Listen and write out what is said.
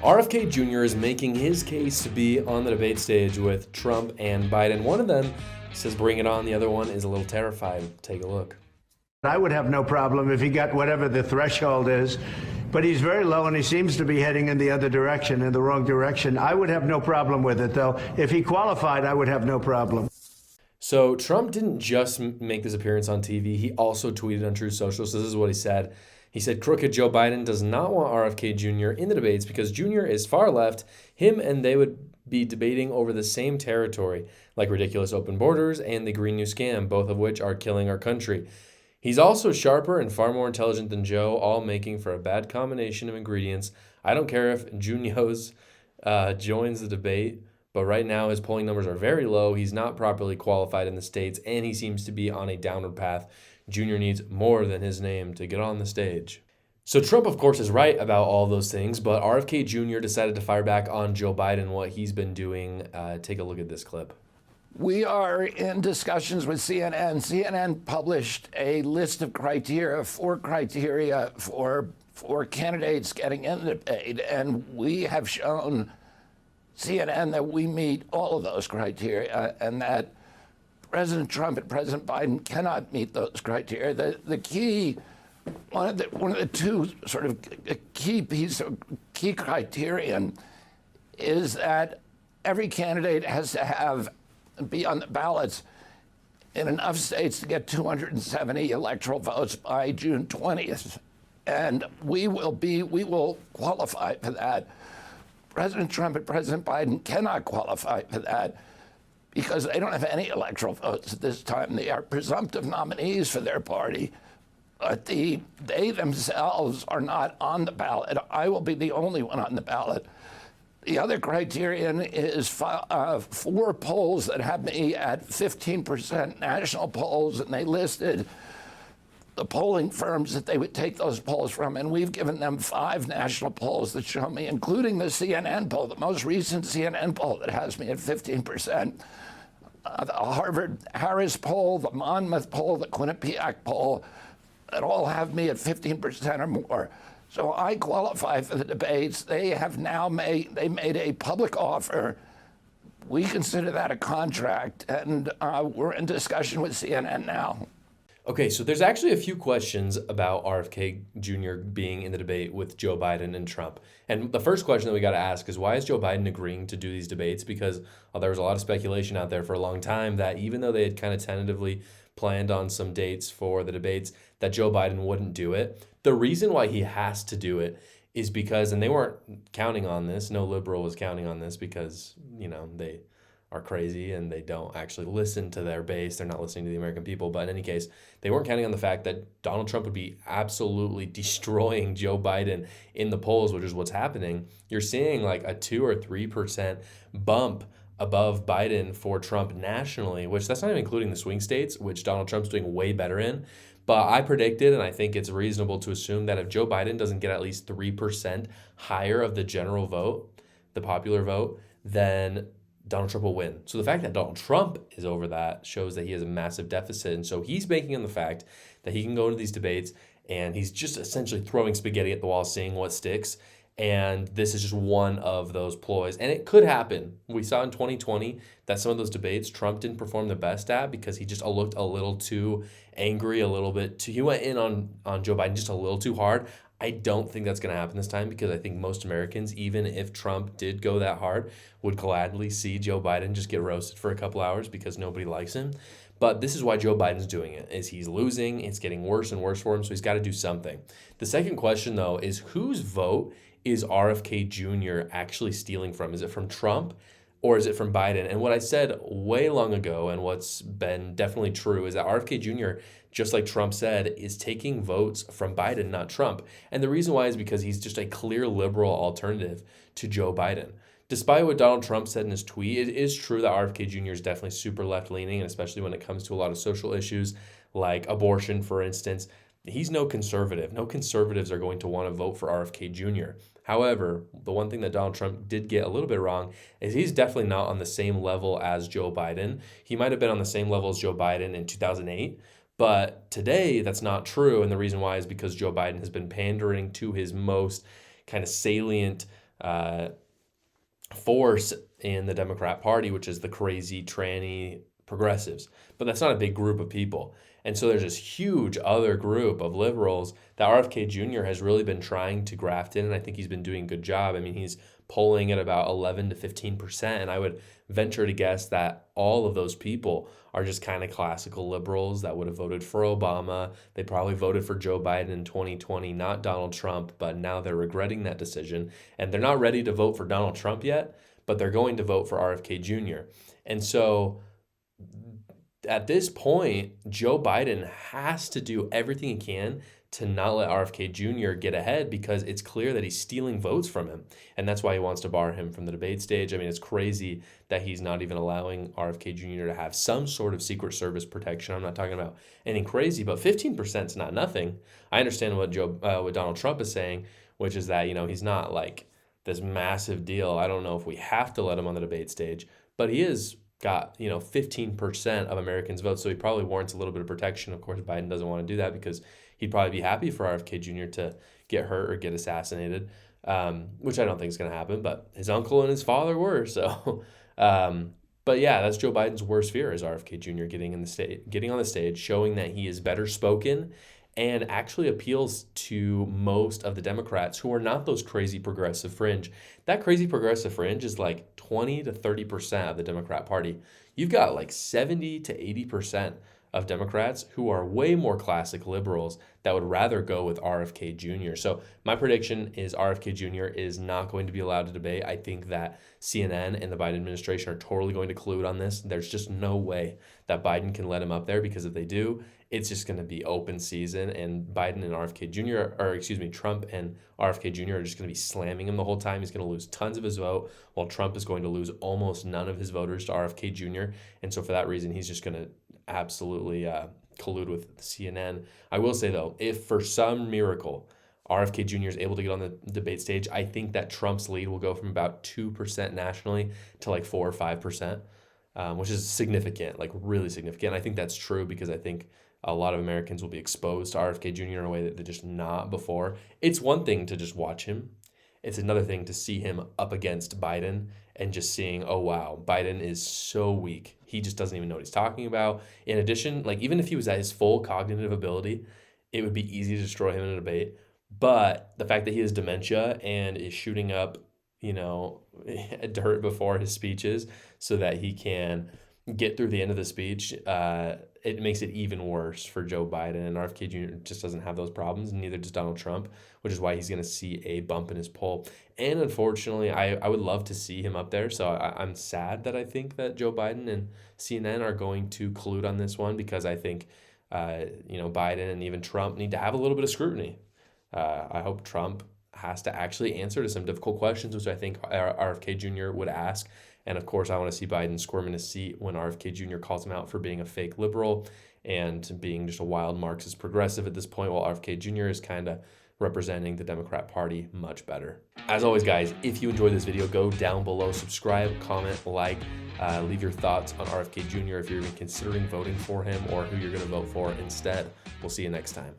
RFK Jr. is making his case to be on the debate stage with Trump and Biden. One of them says bring it on. The other one is a little terrified. Take a look. I would have no problem if he got whatever the threshold is, but he's very low and he seems to be heading in the other direction, in the wrong direction. I would have no problem with it, though. If he qualified, I would have no problem. So Trump didn't just make this appearance on TV. He also tweeted on Truth Social. So this is what he said. He said, crooked Joe Biden does not want RFK Jr. in the debates because Jr. is far left. Him and they would be debating over the same territory, like ridiculous open borders and the Green New Scam, both of which are killing our country. He's also sharper and far more intelligent than Joe, all making for a bad combination of ingredients. I don't care if Junios joins the debate, but right now his polling numbers are very low. He's not properly qualified in the states, and he seems to be on a downward path. Junior needs more than his name to get on the stage. So Trump, of course, is right about all those things, but RFK Jr. decided to fire back on Joe Biden, what he's been doing. Take a look at this clip. We are in discussions with CNN. CNN published a list of criteria for candidates getting in the debate, and we have shown CNN that we meet all of those criteria and that President Trump and President Biden cannot meet those criteria. The key, one of the two sort of key criterion is that every candidate has to be on the ballots in enough states to get 270 electoral votes by June 20th. And we will qualify for that. President Trump and President Biden cannot qualify for that because they don't have any electoral votes at this time. They are presumptive nominees for their party, but they themselves are not on the ballot. I will be the only one on the ballot. The other criterion is 4 polls that have me at 15% national polls, and they listed the polling firms that they would take those polls from, and we've given them 5 national polls that show me, including the CNN poll, the most recent CNN poll that has me at 15%. The Harvard-Harris poll, the Monmouth poll, the Quinnipiac poll, that all have me at 15% or more. So I qualify for the debates. They have now made a public offer. We consider that a contract, and we're in discussion with CNN now. Okay, so there's actually a few questions about RFK Jr. being in the debate with Joe Biden and Trump. And the first question that we got to ask is, why is Joe Biden agreeing to do these debates? Because there was a lot of speculation out there for a long time that even though they had kind of tentatively planned on some dates for the debates, that Joe Biden wouldn't do it. The reason why he has to do it is because, and they weren't counting on this, no liberal was counting on this because, they are crazy and they don't actually listen to their base. They're not listening to the American people. But in any case, they weren't counting on the fact that Donald Trump would be absolutely destroying Joe Biden in the polls, which is what's happening. You're seeing like a 2 or 3% bump above Biden for Trump nationally, which that's not even including the swing states, which Donald Trump's doing way better in. But I predicted, and I think it's reasonable to assume that if Joe Biden doesn't get at least 3% higher of the general vote, the popular vote, then Donald Trump will win. So the fact that Donald Trump is over that shows that he has a massive deficit. And so he's banking on the fact that he can go into these debates and he's just essentially throwing spaghetti at the wall, seeing what sticks. And this is just one of those ploys. And it could happen. We saw in 2020 that some of those debates Trump didn't perform the best at because he just looked a little too angry, he went in on Joe Biden just a little too hard. I don't think that's going to happen this time because I think most Americans, even if Trump did go that hard, would gladly see Joe Biden just get roasted for a couple hours because nobody likes him. But this is why Joe Biden's doing it, is he's losing. It's getting worse and worse for him, so he's got to do something. The second question, though, is whose vote is RFK Jr. actually stealing from? Is it from Trump or is it from Biden? And what I said way long ago, and what's been definitely true, is that RFK Jr., just like Trump said, is taking votes from Biden, not Trump. And the reason why is because he's just a clear liberal alternative to Joe Biden. Despite what Donald Trump said in his tweet, it is true that RFK Jr. is definitely super left-leaning, and especially when it comes to a lot of social issues like abortion, for instance. He's no conservative. No conservatives are going to want to vote for RFK Jr. However, the one thing that Donald Trump did get a little bit wrong is he's definitely not on the same level as Joe Biden. He might have been on the same level as Joe Biden in 2008, but today that's not true. And the reason why is because Joe Biden has been pandering to his most kind of salient force in the Democrat Party, which is the crazy tranny progressives. But that's not a big group of people. And so there's this huge other group of liberals that RFK Jr. has really been trying to graft in, and I think he's been doing a good job. I mean, he's polling at about 11 to 15%, and I would venture to guess that all of those people are just kind of classical liberals that would have voted for Obama. They probably voted for Joe Biden in 2020, not Donald Trump, but now they're regretting that decision, and they're not ready to vote for Donald Trump yet, but they're going to vote for RFK Jr. And so at this point, Joe Biden has to do everything he can to not let RFK Jr. get ahead, because it's clear that he's stealing votes from him. And that's why he wants to bar him from the debate stage. I mean, it's crazy that he's not even allowing RFK Jr. to have some sort of Secret Service protection. I'm not talking about anything crazy, but 15% is not nothing. I understand what Donald Trump is saying, which is that, he's not like this massive deal. I don't know if we have to let him on the debate stage, but he is got 15% of Americans' votes, so he probably warrants a little bit of protection. Of course, Biden doesn't want to do that because he'd probably be happy for RFK Jr. to get hurt or get assassinated, which I don't think is going to happen. But his uncle and his father were. So, but yeah, that's Joe Biden's worst fear, is RFK Jr. getting on the stage, showing that he is better spoken and actually appeals to most of the Democrats who are not those crazy progressive fringe. That crazy progressive fringe is like 20 to 30% of the Democrat Party. You've got like 70 to 80% of Democrats who are way more classic liberals that would rather go with RFK Jr. So my prediction is RFK Jr. is not going to be allowed to debate. I think that CNN and the Biden administration are totally going to collude on this. There's just no way that Biden can let him up there, because if they do, it's just going to be open season, and Biden and RFK Jr., or excuse me, Trump and RFK Jr. are just going to be slamming him the whole time. He's going to lose tons of his vote, while Trump is going to lose almost none of his voters to RFK Jr. And so for that reason, he's just going to absolutely collude with CNN. I will say, though, if for some miracle RFK Jr. is able to get on the debate stage, I think that Trump's lead will go from about 2% nationally to like 4 or 5%, which is significant, like really significant. I think that's true because I think a lot of Americans will be exposed to RFK Jr. in a way that they're just not before. It's one thing to just watch him. It's another thing to see him up against Biden and just seeing, oh, wow, Biden is so weak. He just doesn't even know what he's talking about. In addition, like even if he was at his full cognitive ability, it would be easy to destroy him in a debate. But the fact that he has dementia and is shooting up, dirt before his speeches so that he can get through the end of the speech, it makes it even worse for Joe Biden. And RFK Jr. just doesn't have those problems, and neither does Donald Trump, which is why he's going to see a bump in his poll. And unfortunately, I would love to see him up there. So I'm sad that I think that Joe Biden and CNN are going to collude on this one, because I think, Biden and even Trump need to have a little bit of scrutiny. I hope Trump has to actually answer to some difficult questions, which I think RFK Jr. would ask. And of course, I want to see Biden squirm in his seat when RFK Jr. calls him out for being a fake liberal and being just a wild Marxist progressive at this point, while RFK Jr. is kind of representing the Democrat Party much better. As always, guys, if you enjoyed this video, go down below, subscribe, comment, like, leave your thoughts on RFK Jr. if you're even considering voting for him or who you're going to vote for instead. We'll see you next time.